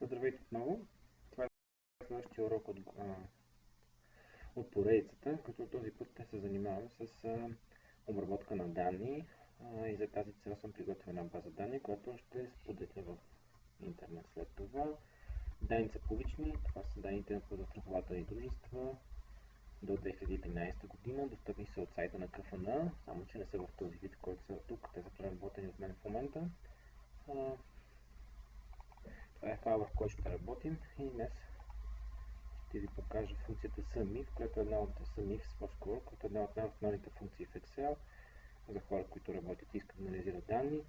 Здравейте отново! Това е следващия урок от поредицата, като този път ще се занимаваме с обработка на данни и за тази цел съм приготвил една база данни, която ще споделя в интернет след това. Данните са публични, това са данните на застрахователни дружества до 2013 година, достъпни са от сайта на КФН, само че не са в този вид, който са тук, те са преработени от мен в момента. Това е файл, в който ще работим и днес ще ви покажа функцията SUMIF, която е една от SUMIFs по-скоро, която е една от най-основните функции в Excel за хора, които работят и искат да анализират данни.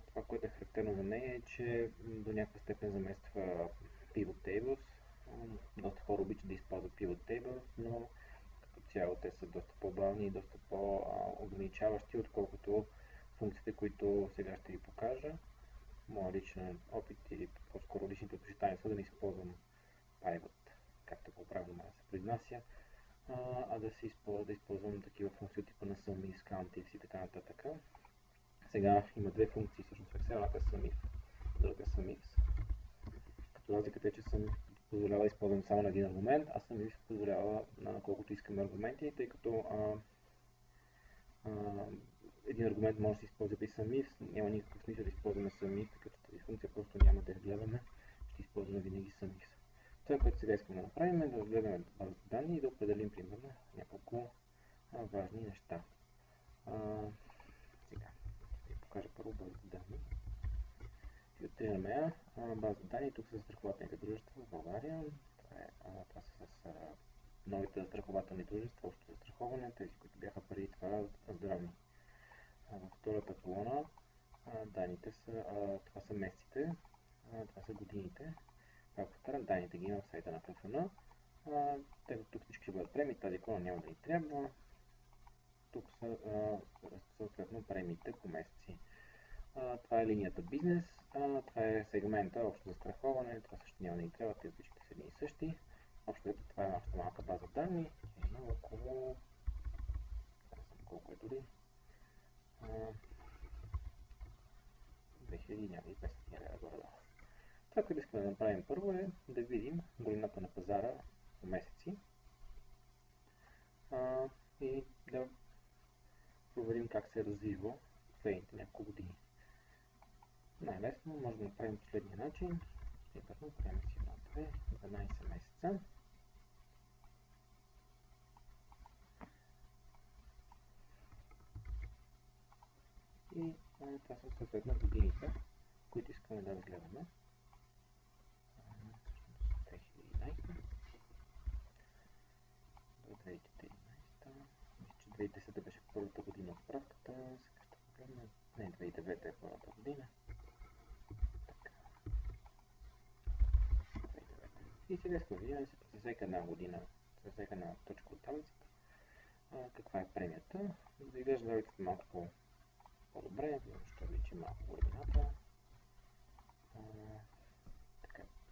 Това, което е характерно за нея е, че до някаква степен замества Pivot Tables. Доста хора обичат да използват Pivot Tables, но като цяло те са доста по-бавни и доста по-ограничаващи, отколкото функциите, които сега ще ви покажа. Моя личен опит или по-скоро личните предпочитания са да не използвам Pivot, както по-правилно да се произнася, да използвам такива функции типа на SUMIF, COUNTIFs и така нататък. Сега има две функции всъщност в Excel, едната е SUMIF, другата е SUMIFs. Като разликата е, че SUMIF позволява да използвам само на един аргумент, а SUMIF позволява на колкото искаме аргументи, тъй като един аргумент може да се използва при SUMIFs, няма никакъв смисъл да използваме SUMIF, така че тази функция просто няма да я гледаме, ще използваме винаги SUMIFs. Това, което сега искаме да направим е да разгледаме базата данни и да определим примерно няколко важни неща. Сега ще ви покажа първо базата данни. Филтрираме я. Базата данни тук са застрахователните дружества в България. Това са с новите застрахователни дружества, общо застраховане, тези, които бяха преди това здравни. Във втората колона данните са, това са месеците, това са годините. Пак повтарям, данните ги има в сайта на КФН. Тук всички ще бъдат премии, тази колона няма да ни трябва. Тук са съответно премиите по месеци. Това е линията бизнес, това е сегмента общо застраховане, това също няма да ни трябва, те всички са едни и същи. Общо това е нашата малка база данни, има около, колко е дори, 2500 лева горе-долу. Това, което искаме да направим първо е да видим големината на пазара по месеци и да проверим как се е развива в последните няколко години. Най-лесно може да направим последния начин. Примерно, правим си 12 месеца. И това са съответно годините, които искаме да разгледаме. 2011 до 2013. Мисля, че 2010 беше първата година от справката. Сега ще погледнем. Не, 2009 е първата година. Така. 2009. И сега искаме да видим за всяка една година, за всяка една точка от таблицата, каква е премията. За да изглежда таблицата малко по-добре, ще увеличим малко големината.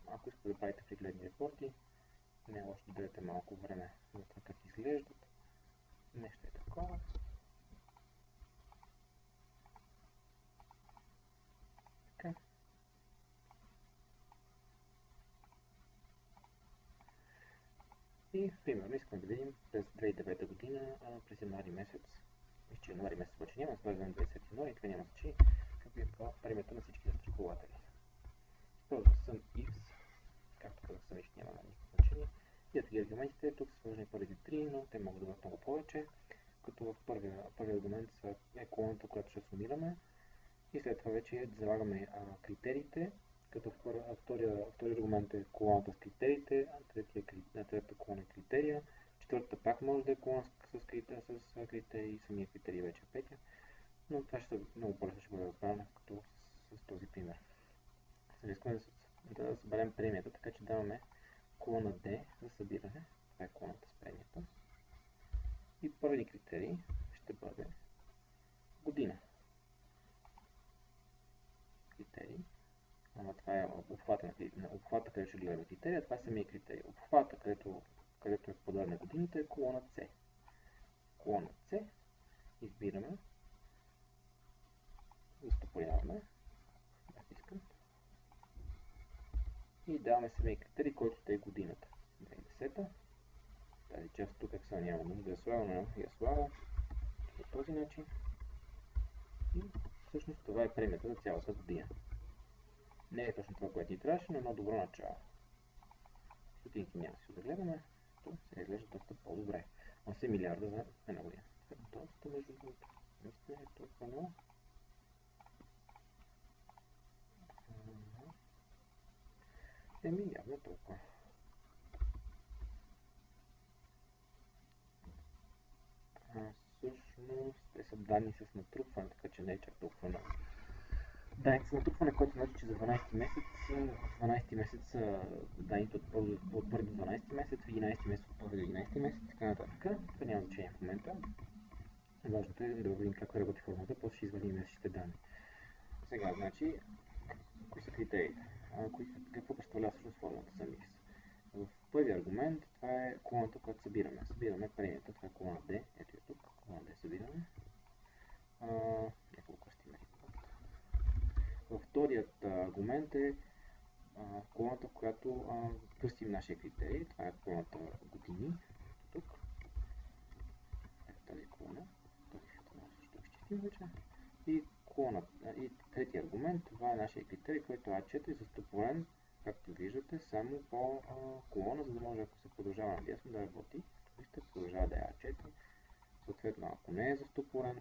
Ако искате да правите прегледни репорти, не е лошо да дадете малко време за това как изглеждат. Нещо е такова. Така. И примерно искаме да видим през 2009 година, през януари месец. Мисля, че януари месец вече няма, свързваме 20 януари, това няма значение, какви е премията на всички застрахователи. Използвам SUMIFs, както казах, SUMIFs няма никакво значение. И такива аргументите, тук са сложени първите три, но те могат да бъдат много повече, като в първия аргумент е колоната, която ще сумираме и след това вече залагаме критериите, като втория аргумент е колоната с критериите, третата колона е критерия, четвъртата пак може да е колона с критерии, самия критерий вече е петия, но това ще много по-лесно ще бъде разбрано като с този пример. Сега искаме да съберем премията, така че даваме колона D за събиране, това е колоната с премията. И първи критерий ще бъде година. Критерий. Това е обхвата, където ще гледаме критерия, това е самия критерий. Обхвата, където е подадена годината, е колона C. Колона C избираме, изтопоряваме, натискам И даваме самия критерий, който ще е годината. 2010. Тази част тук Excel няма нужда да я слага, но я слага по този начин. И всъщност това е премията за цялата година. Не е точно това, което ни трябваше, но едно добро начало. Стотинки няма си да гледаме, то се изглежда доста по-добре. 8 милиарда за една година. Доста между другото. Наистина е толкова много. Явно толкова. Всъщност, те са данни с натрупване, така че не е чак толкова много. Данните с натрупване, което значи, че за 12 месец, 12 месец данните от първи до 12 месец, 11 месец от първи до 11 месец, така нататък. Това няма значение в момента. Важното е да видим как работи формулата, после ще извадим месечните данни. Сега, значи, кои са критериите? Какво представлява всъщност формулата за микс? В първи аргумент това е колоната, която събираме. Събираме премията, това е колона D, ето и тук, колона D събираме. Няколко стимери. Във вторият аргумент е колоната, в която пустим нашия критерий, това е колоната години, тук. Ето тази колона, този филтър също изчистим вече. И третия аргумент, това е нашия критерий, който е А4 застопорен, както виждате, само по колона, за да може, ако се продължава надясно, да работи. Вижте, продължава да е А4. Съответно, ако не е застопорен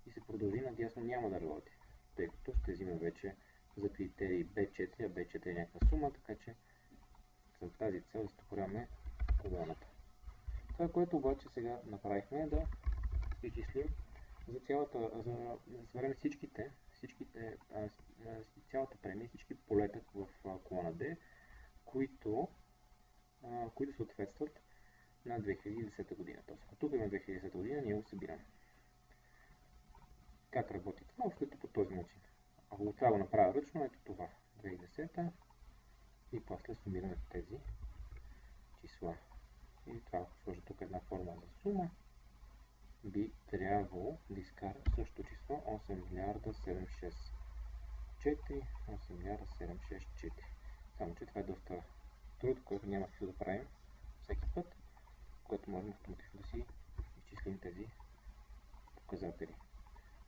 и се продължи надясно, няма да работи, тъй като ще взима вече за критерий B4, а B4 е някаква сума, така че за тази цел застопоряваме колоната. Това, което обаче сега направихме, е да изчислим за сварим цялата премия, всички полета в колона D, които съответстват на 2010 година. Тоест, ако тук има 2010 година, ние го събираме. Как работи това? Общо по този начин. Ако това го направя ръчно, ето това, 2010 и после сумираме тези числа. И това, ако сложа тук една формула за сума, би трябвало да изкара същото число 8 милиарда 764, 8 милиарда 764. Само, че това е доста труд, който няма какво да правим всеки път, което можем автоматично да си изчислим тези показатели.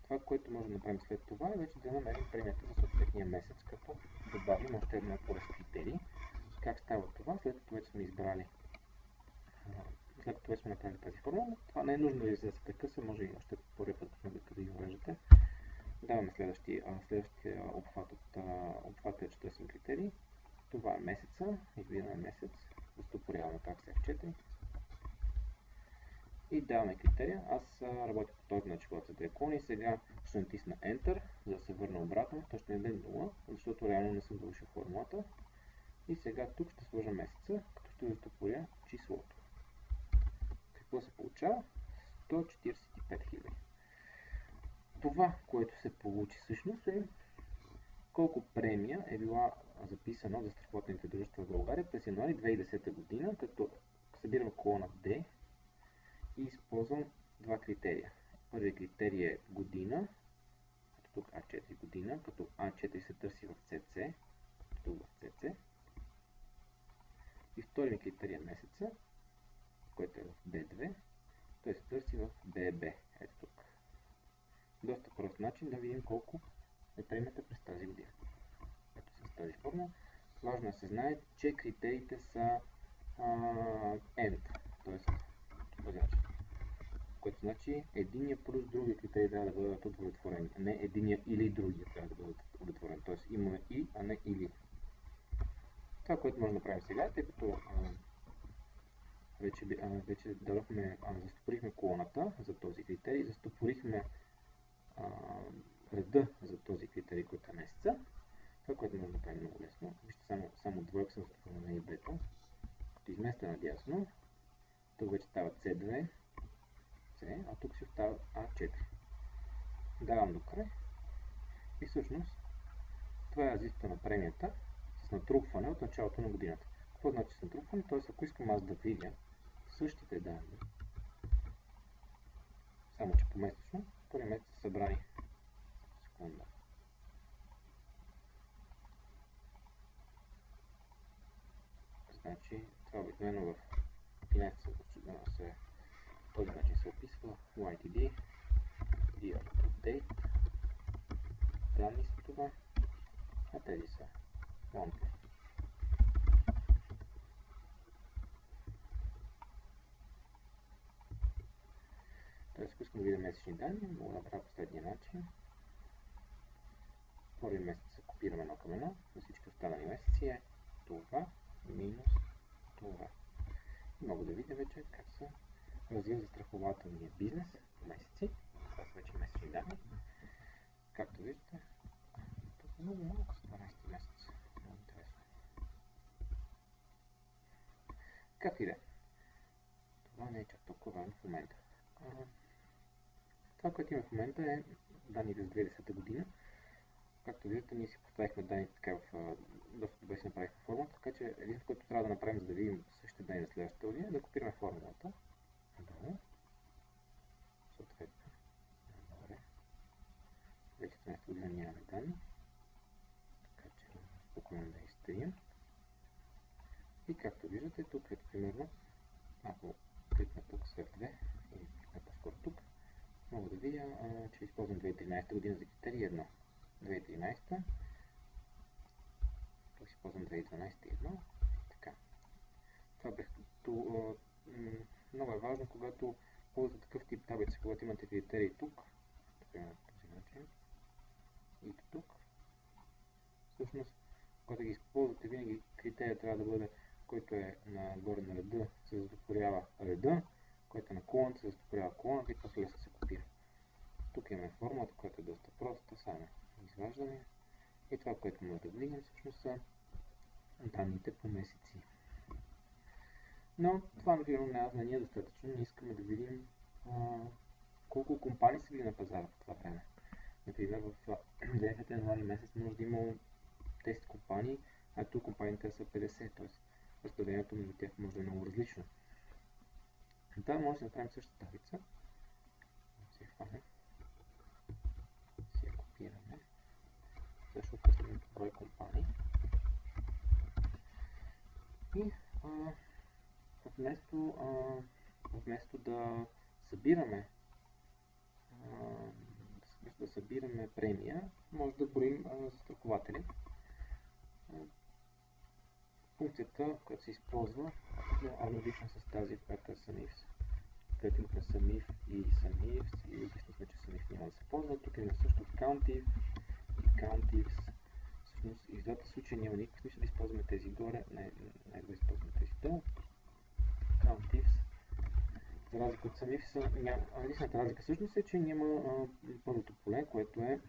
Това, което може да направим след това, е вече да намерим премията за съответния месец, като добавим още една поредица критерии. Как става това? След като вече сме направили тази формула, това не е нужно да се прекъсва, може и още първият път, като ги уреждате. Даваме следващия обхват е 48 критерии. Това е месеца, избираме месец, застопоряваме пак с F4 и даваме критерия. Аз работя по този начин, когато са две колони. Сега ще натисна Enter, за да се върна обратно. То ще не даде 0, защото реално не съм довършил формулата. И сега тук ще сложа месеца, като ще застопоря числото. Какво се получава? 145 000. Това, което се получи всъщност е колко премия е била записана за застрахователните дружества в България през януари 2010 година, като събирам колона D и използвам два критерия. Първият критерий е година, тук А4 година, като А4 се търси в CC, тук в CC. И вторият критерий е месеца, който е в B2, той се търси в BB, ето тук. Доста прост начин да видим колко е премията през тази година. Ето с тази формула. Важно е да се знае, че критериите са AND, т.е. този начин. Което значи единия плюс другия критерий трябва да бъдат удовлетворени, а не единия или другия трябва да бъдат удовлетворени. Т.е. имаме и, а не или. Това, което може да направим сега, тъй като вече застопорихме колоната за този критерий, застопорихме реда за този критерий, който е месеца. Това, което може да направим много лесно, вижте само двойка съм застопорил на и бета. Като изместя надясно, тук вече става C2, C, а тук си остава A4. Давам до край и всъщност това е разликата на премията с натрупване от началото на годината. Какво значи с натрупване? Т.е. ако искам аз да видя същите данни, само че помесечно, първи месец са събрани. Секунда. Значи, това обикновено в Finet по този начин се описва YTD, Year to Date, данни са това, а тези са monthly. Тоест, ако искам да видя месечни данни, мога да направя последния начин. Първи месец копираме едно към едно, на всички останали месеци е това минус това. И мога да видя вече как се развива застрахователния бизнес в месеци. Това са вече месечни данни. Както виждате, тук е много малко с 12 месец. Много интересно. Както и да е. Това не е чак толкова важно в момента. Това, което има в момента е данните за 2010 година. Както виждате, ние си поставихме данните така в доста добре си направихме формулата, така че единството, което трябва да направим, за да видим същите данни за следващата година, е да копираме формулата. Долу. Съответно. Добре. 2014 година нямаме данни. Така че спокойно да изтрием. И както виждате, тук е примерно, ако кликна тук след 2 или кликна по-скоро тук, мога да видя, че използвам 2013 година за критерий 1. 2013, тук използвам 2012 и 1. Така. Това много е важно, когато ползвате такъв тип таблица, когато имате критерии тук, например по този начин, и тук. Всъщност, когато ги използвате, винаги критерия трябва да бъде, който е нагоре на реда, се затопорява реда, който е на колоната, се затопорява колоната и после лесно се копира. Тук имаме формулата, която е доста проста, само изваждане. И това, което може да видим, всъщност са данните по месеци. Но това, например, не е достатъчно. Ние искаме да видим колко компании са били на пазара по това време. Например, в 9 януари месец може да има 10 компании, а тук компаниите са 50, т.е. разпределението между тях може да е много различно. Да, може да направим същата таблица. Си хванем. Си я копираме. Също къснем брой компании. И вместо да събираме премия, може да броим застрахователи. Функцията, която се използва, е аналогична с тази, която е SUMIFS. Където имахме SUMIF и SUMIFS и обяснихме, че SUMIF няма да се ползва. Тук има също COUNTIF и COUNTIFS. Всъщност и в двата случая няма никакъв смисъл да използваме тези горе, най-добре използваме тези долу. COUNTIFS. За разлика от SUMIFS, единствената разлика всъщност е, че няма първото поле, което е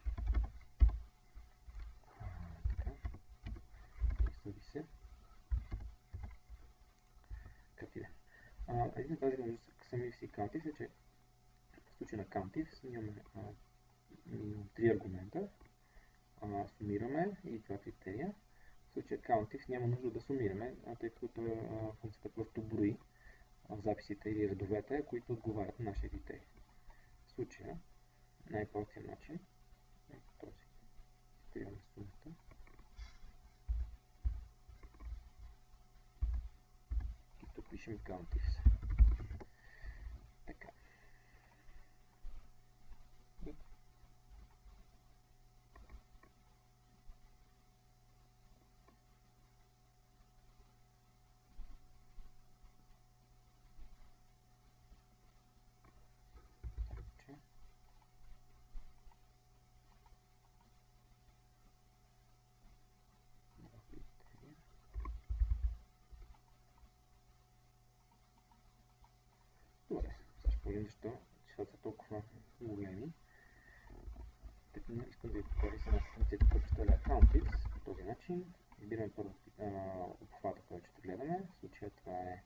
така. Съди се. Как и да. Единствената разлика между SUMIFS и COUNTIFS е, че в случая на COUNTIFS имаме три аргумента. Сумираме и това критерия. В случая COUNTIFS няма нужда да сумираме, тъй като функцията просто брои записите или редовете, които отговарят на нашия критерий. В случая най-простият начин е този. Изтриваме сумата. И тук пишем COUNTIFS. Така. Добре, сега ще погледнем защо числата са толкова големи. Така, искам да ви покажа сега функцията, която представлява COUNTIFS. По този начин избираме първо обхвата, който ще гледаме. В случая това е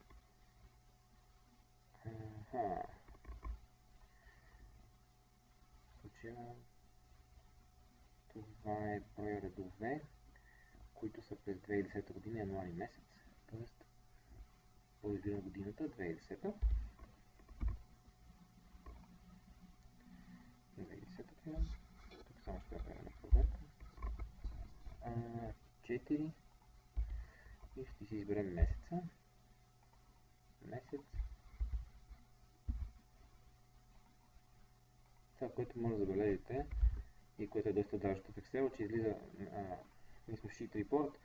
това е броя редове, които са през 2010 година, януари месец, т.е. по-избирам годината, 2010. 2010 година. Тук само ще направя една проверка. 4 и ще си изберем месеца. Месец. Това, което може да забележите и което е доста дражно в Excel, че излиза, ние сме в Sheet Report,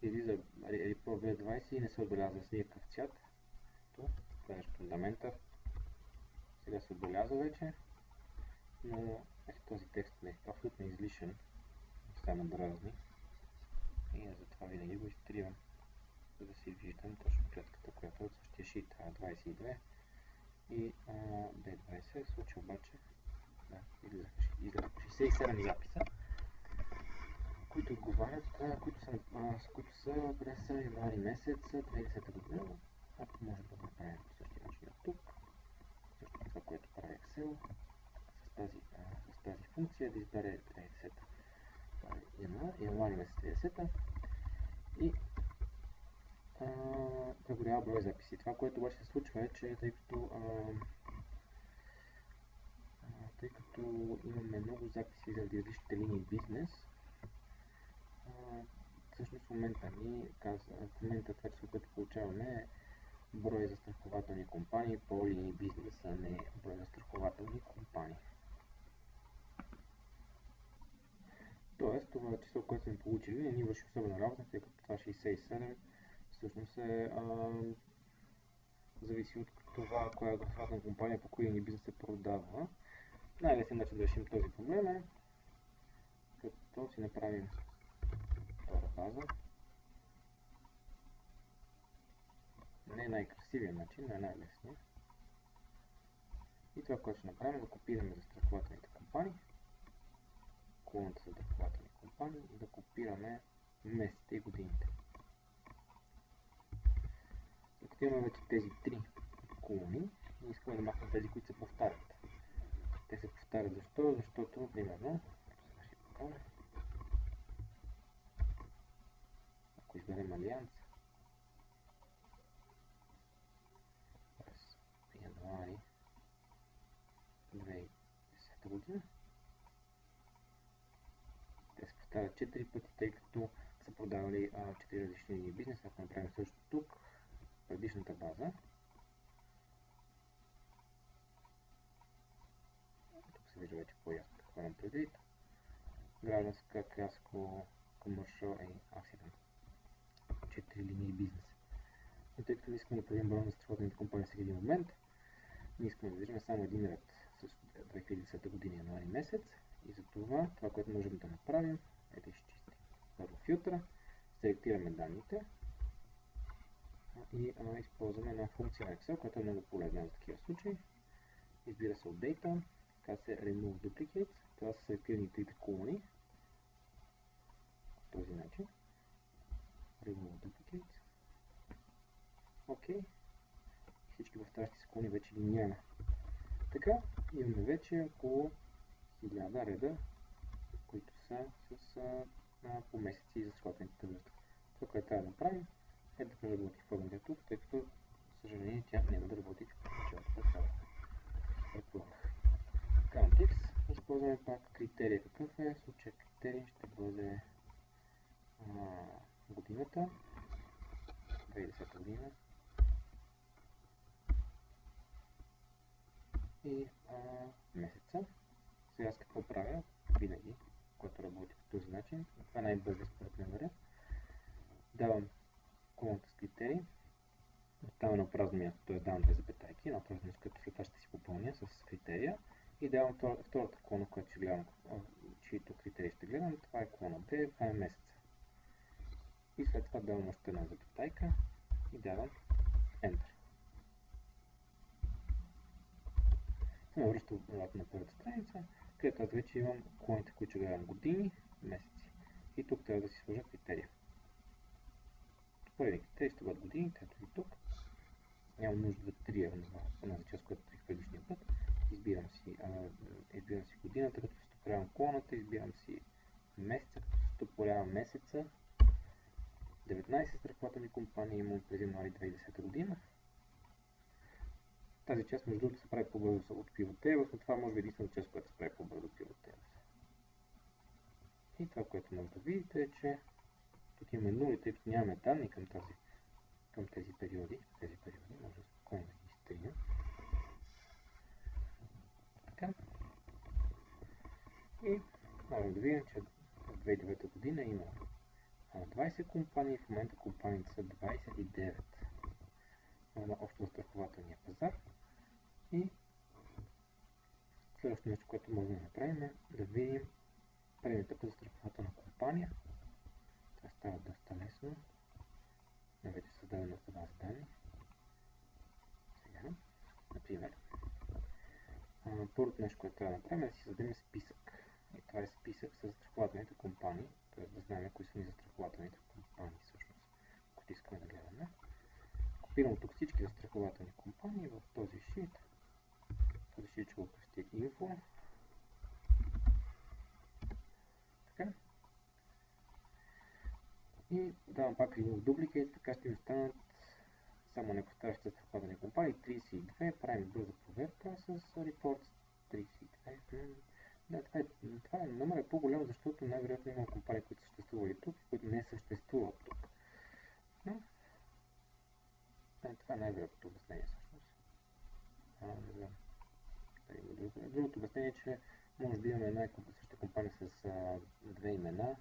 излиза Report B20 и не се отбелязва с никакъв цвят. Това е фундамента. Сега се отбелязва вече, но този текст е абсолютно излишен, само дразни и затова винаги го изтривам, за да си виждам точно клетката, която е от същия Sheet A22 и B20. В случая обаче излизаха 67 записа, които отговарят, които са през януари месец 2010 година. Ако може да го направим по същия начин от тук, също това, което прави Excel, с тази функция да избере 2010 януари месец 2010 и преброява брой записи. Това, което обаче се случва е, че тъй като имаме много записи за различните линии бизнес, всъщност в момента това число, което получаваме е брой застрахователни компании по линии бизнес, а не брой застрахователни компании. Тоест, това число, което сме получили, не ни върши особена работа, тъй като това 67 всъщност зависи от това, коя застрахователна компания по коя линии бизнес се продава. Най-лесният начин да решим този проблем е като си направим втора база. Не е най-красивият начин, но е най-лесният. И това, което ще направим е да копираме застрахователните компании, колоната за застрахователни компании и да копираме месеците и годините. Като имаме вече тези три колони, ние искаме да махнем тези, които се повтарят. Те се повтарят защо? Защото, примерно, сега ще покажа. Ако изберем Алианс през януари 2010 година, те се повтарят 4 пъти, тъй като са продавали 4 различни линии бизнес. Ако направим също тук, предишната база, тук се вижда вече по-ясно какво имам предвид. Гражданска, краско, commercial и accident. 4 линии бизнес. Но тъй като не искаме да правим броя на застрахователните компании всеки един момент, ние искаме да виждаме само един ред с 2010 година януари месец и за това, което можем да направим е да изчистим първо филтъра, селектираме данните и използваме една функция на Excel, която е много полезна за такива случаи. Избира се от Data, казва се Remove Duplicates, това са селектирани трите колони по този начин. Remove Duplicates. OK. Всички повтарящи се колони вече ги няма. Така, имаме вече около 1000 реда, които са по месеци за сходните дружества. Това, което трябва да направим е да преработи формулата тук, тъй като, за съжаление, тя няма да работи в началото, което предполагах. CountX. Използваме пак критерия. Какъв е? В случая критерий ще бъде годината, 2010 година. И месеца. Сега с какво правя? Винаги, когато работи по този начин. Това е най-бързият според мен вариант. Давам колоната с критерии. Оставям на празно място, т.е. давам две запетайки, на празно място, което след това ще си попълня с критерия. И давам втората колона, която ще гледам, чието критерии ще гледам. Това е колона B, това е месеца. И след това давам още една запетайка и давам Enter. Ме връща обратно на първата страница, където аз вече имам колоните, които ще гледам години, месеци. И тук трябва да си сложа критерия. Първият критерий ще бъдат годините, ето и тук. Нямам нужда да трия онази част, която трих предишния път. Избирам си годината, като стопорявам колоната, избирам си месеца, като стопорявам месеца. 19 застрахователни компании имам през януари 2010 година. Тази част между другото се прави по-бързо от Pivot Tables, но това може би единствената част, която се прави по-бързо от Pivot Tables. И това, което може да видите е, че имаме нули, тъй като нямаме данни към тези периоди. Може да спокойно да ги изтрия. Така. И можем да видим, че в 2009 година има 20 компании, в момента компаниите са 29 на общо застрахователния пазар. И следващото нещо, което можем да направим, е да видим премията по застрахователна компания. Това става доста лесно. Вече създадена за база данни. Сега, например, първото нещо, което трябва да направим, е да си създадем списък. И това е списък с застрахователните компании, т.е. да знаем кои са ни застрахователните компании всъщност, които искаме да гледаме. Копирам тук всички застрахователни компании в този шит. Този шит ще го кръстя info. Така. И давам пак remove duplicate, така ще ми останат само непоставящи застрахователни компании. 32, правим бърза проверка с reports 32. Да, това е номер е по-голям, защото най-вероятно има компании, които съществували тук и които не съществуват тук. Но това е най-вероятното обяснение всъщност. Не знам. Другото обяснение е, че може да имаме една и съща компания с две имена.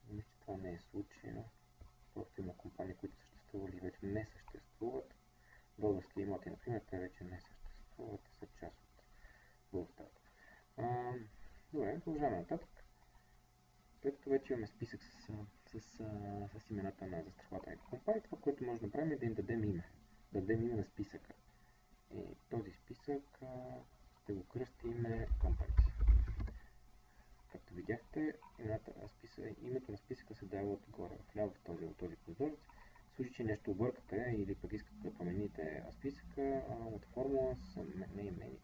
Мисля, че това не е случайно. Просто има компании, които съществували и вече не съществуват. Български имоти, например, те вече не съществуват, са част от Българската. Добре, продължаваме нататък. След като вече имаме списък с имената на застрахователните компании, това, което може да направим е да им дадем име. Да дадем име на списъка. И този списък ще го кръстим Companies. Както видяхте, името на списъка се дава отгоре, вляво в този прозорец. В случай, че нещо объркате или пък искате да промените списъка от формула с Name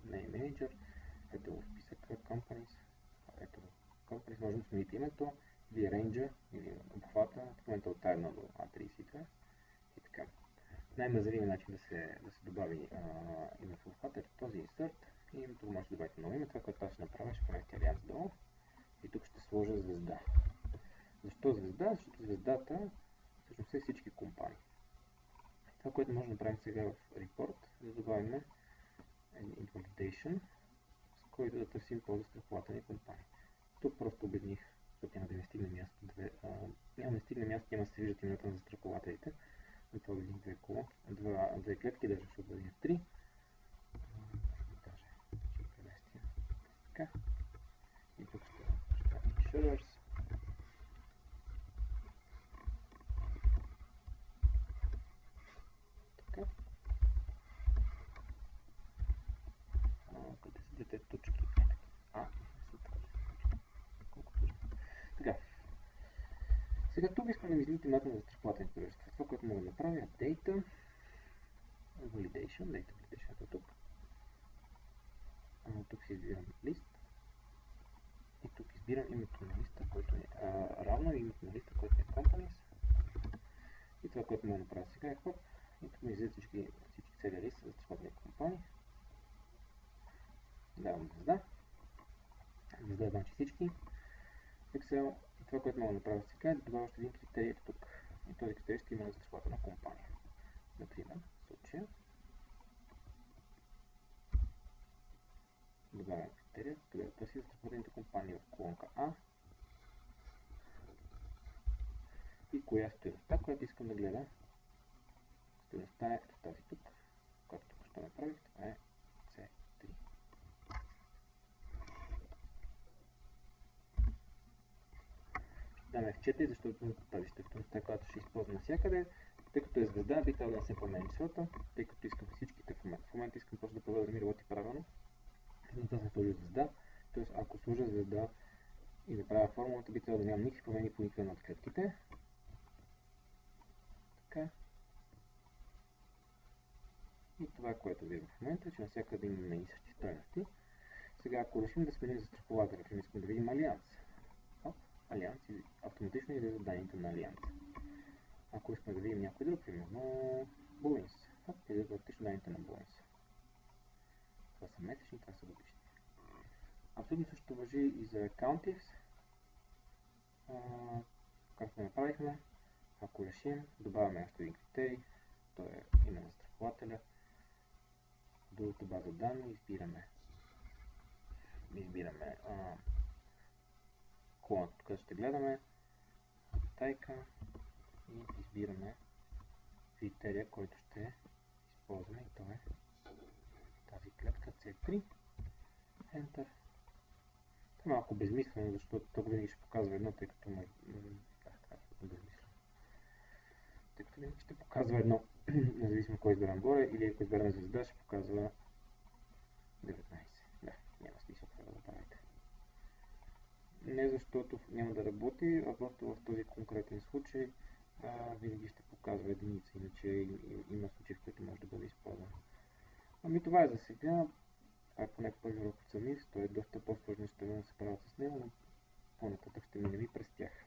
Manager, ето в списъка Companies, може да смените името, или рейнджа, или обхвата, в момента от A1 до A32 и така. Най-мазливият начин да се добави име в обхвата е този insert и името може да добавите ново име. Това, което аз ще направя, ще преместя Allianz долу и тук ще сложа звезда. Защо звезда? Защото звездата всъщност е всички компании. Това, което може да направим сега в Report, да добавим Invalidation, с който да търсим по-застрахователни компании. Тук просто обедних, защото няма да ми стигне място. Няма да стигне място, няма да се виждат имената на застрахователите. Това обедних две клетки, даже ще обедих 3. Даже ще преместя така. И тук ще Insurers. Така. Къде са двете точки? Така. Сега тук искам да ми излизат имената на застрахователните дружества. Това, което мога да направя е Data Validation е тук. Тук си избирам лист. И тук избирам името на листа, който е равно името на листа, който е Companies. И това, което мога да направя сега е хоп. И тук ми излизат всички целият лист за застрахователни компании. Давам звезда. Звезда значи всички. Excel. И това, което мога да направя сега е да добавя още един критерий тук. И този критерий ще има на застрахователна компания. Например, в случая добавям критерия, където търси застрахователните компании в колонка А и коя стойността, която искам да гледа. Стойността е тази тук, която тук ще направих, това е C3. Даме F4, защото тази стойността, която ще използвам навсякъде, тъй като е звезда, би трябвало да не се променя числото, тъй като искам всичките в момента. В момента искам просто да проверя да ми работи правилно. Затова съм сложил звезда, т.е. ако сложа звезда и направя формулата, би трябвало да нямам никакви промени по никаква от клетките. Така. И това, което виждам в момента, е, че навсякъде имаме и същи стойности. Сега, ако решим да сменим застраховател, например, искам да видим Allianz. Allianz и автоматично излизат данните на Allianz. Ако искаме да видим някой друг, примерно Bullins, излизат автоматично данните на Bullins. Това са месечни, това са годишни. Абсолютно също важи и за Accountives. както направихме, ако решим, добавяме още един критерий, то е име на застрахователя, другата база данни, избираме колона, тук ще гледаме, тайка и избираме критерия, който ще използваме и то е тази клетка C3, Enter. Това е малко безмислено, защото тук винаги ще показва едно, тъй като безмислено. Тъй като винаги ще показва едно, независимо кой изберем горе, или ако изберем звезда, ще показва 19. Да, няма смисъл това да правите. Не защото няма да работи, а просто в този конкретен случай винаги ще показва единица, иначе има случаи, в които може да бъде използван. Ами това е за сега. Това е поне първи урок от SUMIFS, той е доста по-сложни неща да се правят с него, но по-нататък ще минем и през тях.